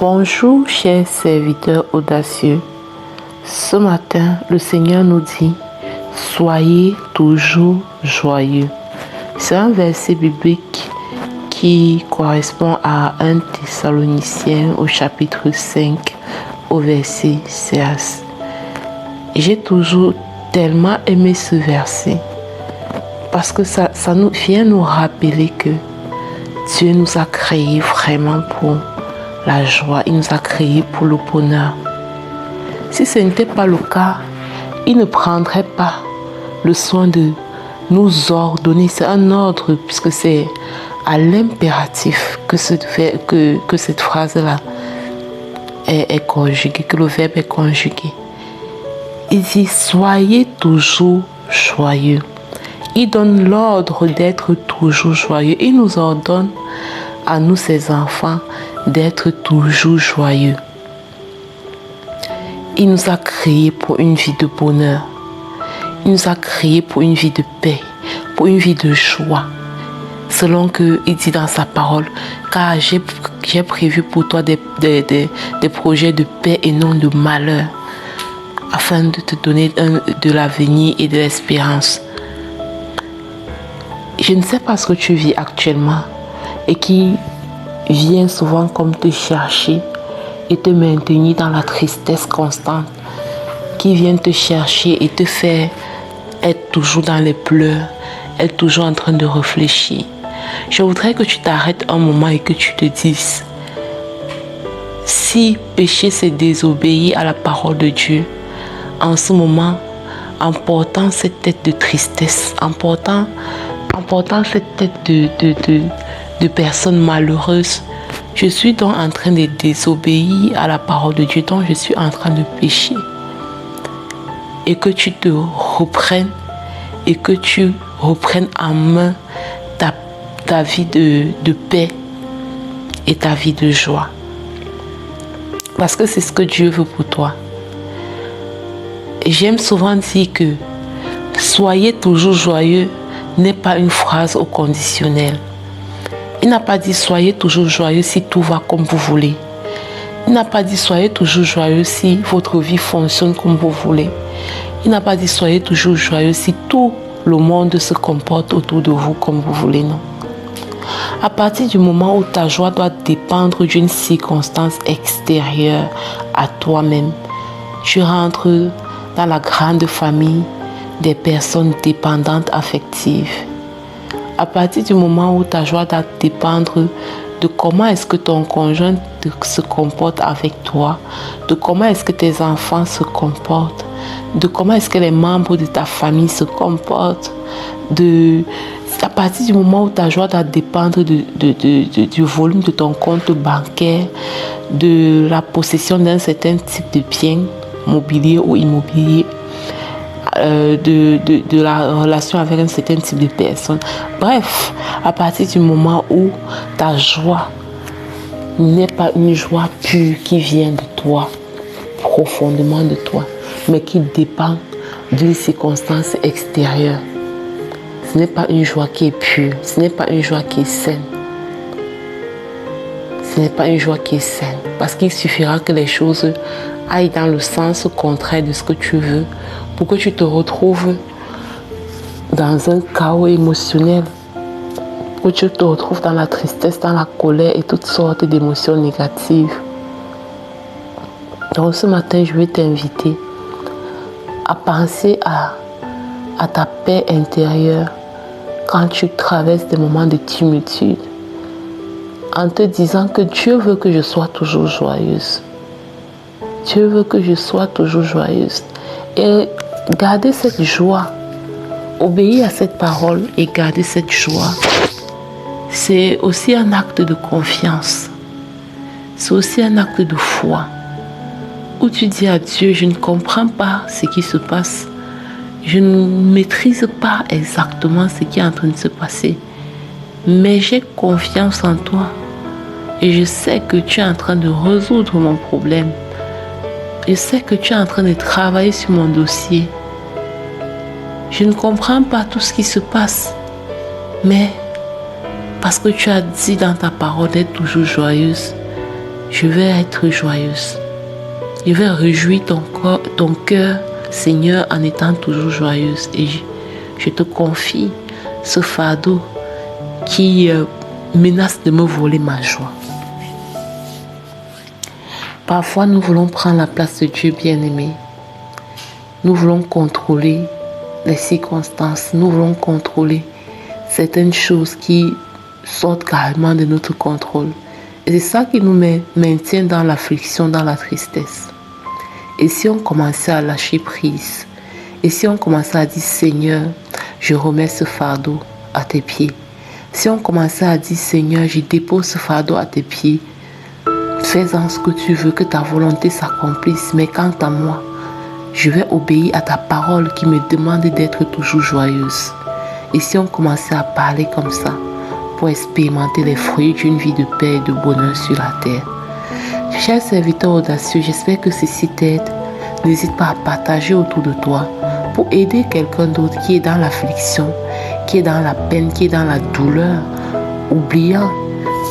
Bonjour chers serviteurs audacieux. Ce matin, le Seigneur nous dit « Soyez toujours joyeux ». C'est un verset biblique qui correspond à 1 Thessaloniciens au chapitre 5 au verset 16. J'ai toujours tellement aimé ce verset parce que ça nous vient nous rappeler que Dieu nous a créés vraiment pour la joie, il nous a créés pour le bonheur. Si ce n'était pas le cas, il ne prendrait pas le soin de nous ordonner. C'est un ordre puisque c'est à l'impératif que cette phrase-là est conjuguée, que le verbe est conjugué. Il dit « Soyez toujours joyeux ». Il donne l'ordre d'être toujours joyeux. Il nous ordonne à nous, ses enfants, d'être toujours joyeux. Il nous a créés pour une vie de bonheur. Il nous a créés pour une vie de paix, pour une vie de joie. Selon qu'il dit dans sa parole, car j'ai prévu pour toi des projets de paix et non de malheur, afin de te donner de l'avenir et de l'espérance. Je ne sais pas ce que tu vis actuellement et qui vient souvent comme te chercher et te maintenir dans la tristesse constante, qui vient te chercher et te faire être toujours dans les pleurs, être toujours en train de réfléchir. Je voudrais que tu t'arrêtes un moment et que tu te dises, si pécher c'est désobéir à la parole de Dieu, en ce moment, en portant cette tête de tristesse, en portant cette tête de personnes malheureuses, je suis donc en train de désobéir à la parole de Dieu, donc je suis en train de pécher. Et que tu te reprennes et que tu reprennes en main ta vie de paix et ta vie de joie. Parce que c'est ce que Dieu veut pour toi. Et j'aime souvent dire que soyez toujours joyeux n'est pas une phrase au conditionnel. Il n'a pas dit soyez toujours joyeux si tout va comme vous voulez. Il n'a pas dit soyez toujours joyeux si votre vie fonctionne comme vous voulez. Il n'a pas dit soyez toujours joyeux si tout le monde se comporte autour de vous comme vous voulez, non. À partir du moment où ta joie doit dépendre d'une circonstance extérieure à toi-même, tu rentres dans la grande famille des personnes dépendantes affectives. À partir du moment où ta joie doit dépendre de comment est-ce que ton conjoint se comporte avec toi, de comment est-ce que tes enfants se comportent, de comment est-ce que les membres de ta famille se comportent, à partir du moment où ta joie doit dépendre du volume de ton compte bancaire, de la possession d'un certain type de bien, mobilier ou immobilier, de la relation avec un certain type de personne. Bref, à partir du moment où ta joie n'est pas une joie pure qui vient de toi, profondément de toi, mais qui dépend d'une circonstance extérieure. Ce n'est pas une joie qui est pure, ce n'est pas une joie qui est saine. Ce n'est pas une joie qui est saine, parce qu'il suffira que les choses aillent dans le sens contraire de ce que tu veux pour que tu te retrouves dans un chaos émotionnel, pour que tu te retrouves dans la tristesse, dans la colère et toutes sortes d'émotions négatives. Donc ce matin, je vais t'inviter à penser à ta paix intérieure quand tu traverses des moments de tumultude, en te disant que Dieu veut que je sois toujours joyeuse. Dieu veut que je sois toujours joyeuse. Et garder cette joie, obéir à cette parole et garder cette joie, c'est aussi un acte de confiance. C'est aussi un acte de foi. Où tu dis à Dieu, je ne comprends pas ce qui se passe. Je ne maîtrise pas exactement ce qui est en train de se passer. Mais j'ai confiance en toi. Et je sais que tu es en train de résoudre mon problème. Je sais que tu es en train de travailler sur mon dossier. Je ne comprends pas tout ce qui se passe. Mais parce que tu as dit dans ta parole d'être toujours joyeuse, je vais être joyeuse. Je vais réjouir ton cœur, Seigneur, en étant toujours joyeuse. Et je te confie ce fardeau qui menace de me voler ma joie. Parfois, nous voulons prendre la place de Dieu bien-aimé. Nous voulons contrôler les circonstances. Nous voulons contrôler certaines choses qui sortent carrément de notre contrôle. Et c'est ça qui nous maintient dans l'affliction, dans la tristesse. Et si on commençait à lâcher prise, et si on commençait à dire, Seigneur, je remets ce fardeau à tes pieds. Si on commençait à dire, Seigneur, je dépose ce fardeau à tes pieds, fais-en ce que tu veux, que ta volonté s'accomplisse. Mais quant à moi, je vais obéir à ta parole qui me demande d'être toujours joyeuse. Et si on commençait à parler comme ça, pour expérimenter les fruits d'une vie de paix et de bonheur sur la terre. Chers serviteurs audacieux, j'espère que ceci t'aide. N'hésite pas à partager autour de toi pour aider quelqu'un d'autre qui est dans l'affliction, qui est dans la peine, qui est dans la douleur, oubliant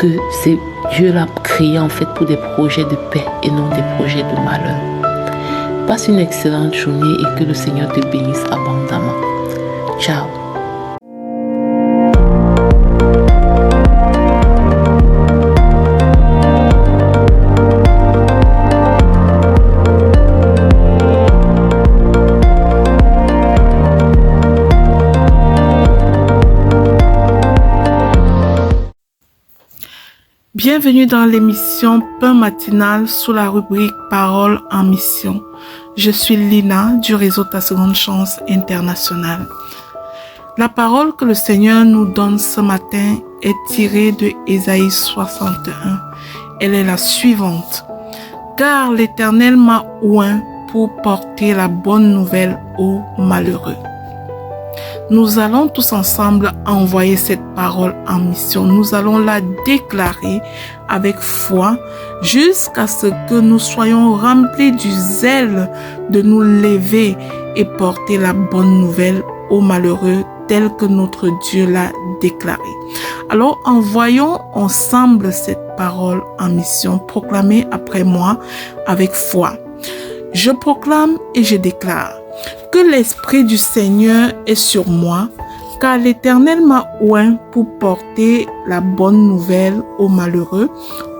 que c'est Dieu l'a créé en fait pour des projets de paix et non des projets de malheur. Passe une excellente journée et que le Seigneur te bénisse abondamment. Ciao. Bienvenue dans l'émission Pain matinal sous la rubrique Paroles en mission. Je suis Lina du réseau Ta Seconde Chance International. La parole que le Seigneur nous donne ce matin est tirée de Ésaïe 61. Elle est la suivante. Car l'Éternel m'a oint pour porter la bonne nouvelle aux malheureux. Nous allons tous ensemble envoyer cette parole en mission. Nous allons la déclarer avec foi jusqu'à ce que nous soyons remplis du zèle de nous lever et porter la bonne nouvelle aux malheureux tel que notre Dieu l'a déclaré. Alors envoyons ensemble cette parole en mission. Proclamez après moi avec foi. Je proclame et je déclare que l'Esprit du Seigneur est sur moi, car l'Éternel m'a oint pour porter la bonne nouvelle aux malheureux,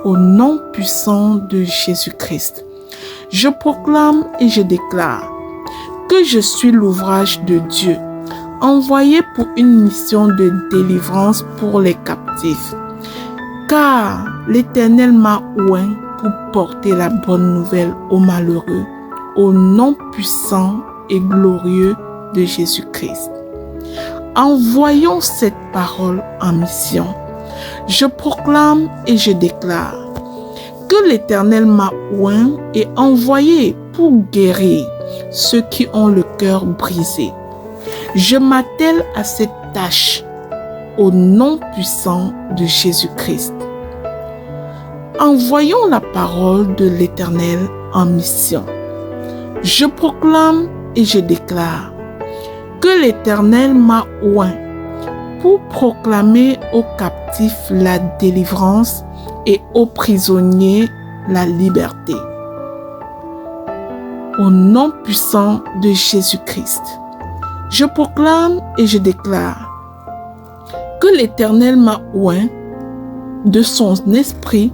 au nom puissant de Jésus-Christ. Je proclame et je déclare que je suis l'ouvrage de Dieu, envoyé pour une mission de délivrance pour les captifs, car l'Éternel m'a oint pour porter la bonne nouvelle aux malheureux, au nom puissant et glorieux de Jésus-Christ. Envoyons cette parole en mission. Je proclame et je déclare que l'Éternel m'a oint et envoyé pour guérir ceux qui ont le cœur brisé. Je m'attelle à cette tâche au nom puissant de Jésus-Christ. Envoyons la parole de l'Éternel en mission. Je proclame et je déclare que l'Éternel m'a oint pour proclamer aux captifs la délivrance et aux prisonniers la liberté. Au nom puissant de Jésus-Christ, je proclame et je déclare que l'Éternel m'a oint de son esprit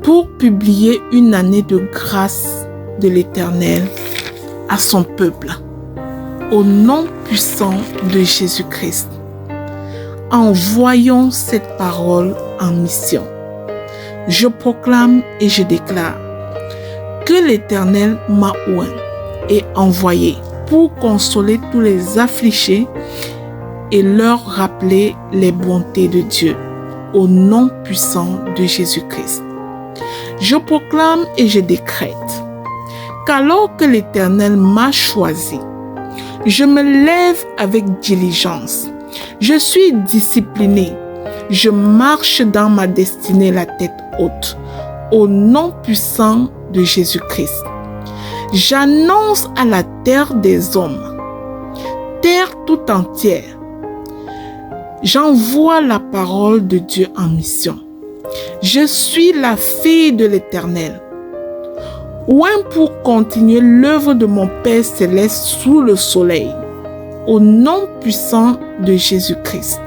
pour publier une année de grâce de l'Éternel à son peuple. Au nom puissant de Jésus-Christ, envoyons cette parole en mission. Je proclame et je déclare que l'Éternel m'a oint et envoyé pour consoler tous les affligés et leur rappeler les bontés de Dieu. Au nom puissant de Jésus-Christ. Je proclame et je décrète qu'alors que l'Éternel m'a choisi, je me lève avec diligence. Je suis discipliné. Je marche dans ma destinée la tête haute. Au nom puissant de Jésus-Christ. J'annonce à la terre des hommes, terre tout entière, j'envoie la parole de Dieu en mission. Je suis la fille de l'Éternel. Oint pour continuer l'œuvre de mon Père céleste sous le soleil. Au nom puissant de Jésus-Christ.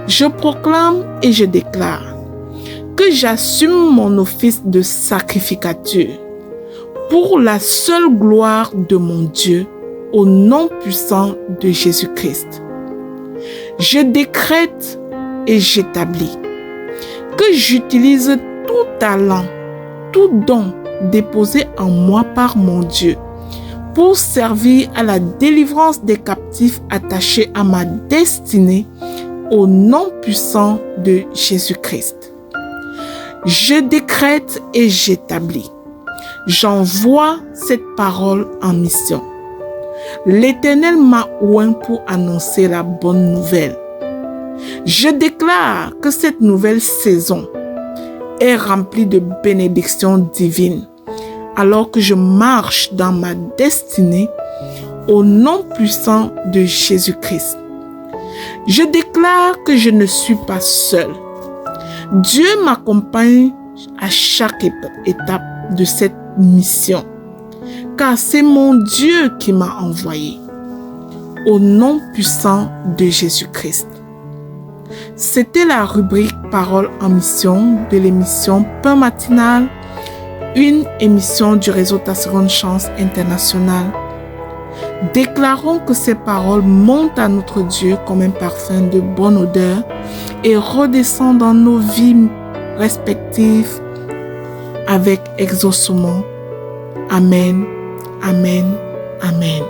Je proclame et je déclare que j'assume mon office de sacrificateur pour la seule gloire de mon Dieu, au nom puissant de Jésus-Christ. Je décrète et j'établis que j'utilise tout talent, tout don déposé en moi par mon Dieu pour servir à la délivrance des captifs attachés à ma destinée au nom puissant de Jésus-Christ. Je décrète et j'établis. J'envoie cette parole en mission. L'Éternel m'a oint pour annoncer la bonne nouvelle. Je déclare que cette nouvelle saison est remplie de bénédictions divines alors que je marche dans ma destinée au nom puissant de Jésus-Christ. Je déclare que je ne suis pas seul. Dieu m'accompagne à chaque étape de cette mission, car c'est mon Dieu qui m'a envoyé. Au nom puissant de Jésus-Christ. C'était la rubrique Paroles en mission de l'émission Pain matinal, une émission du réseau Ta Seconde Chance International. Déclarons que ces paroles montent à notre Dieu comme un parfum de bonne odeur et redescendent dans nos vies respectives avec exaucement. Amen, amen, amen.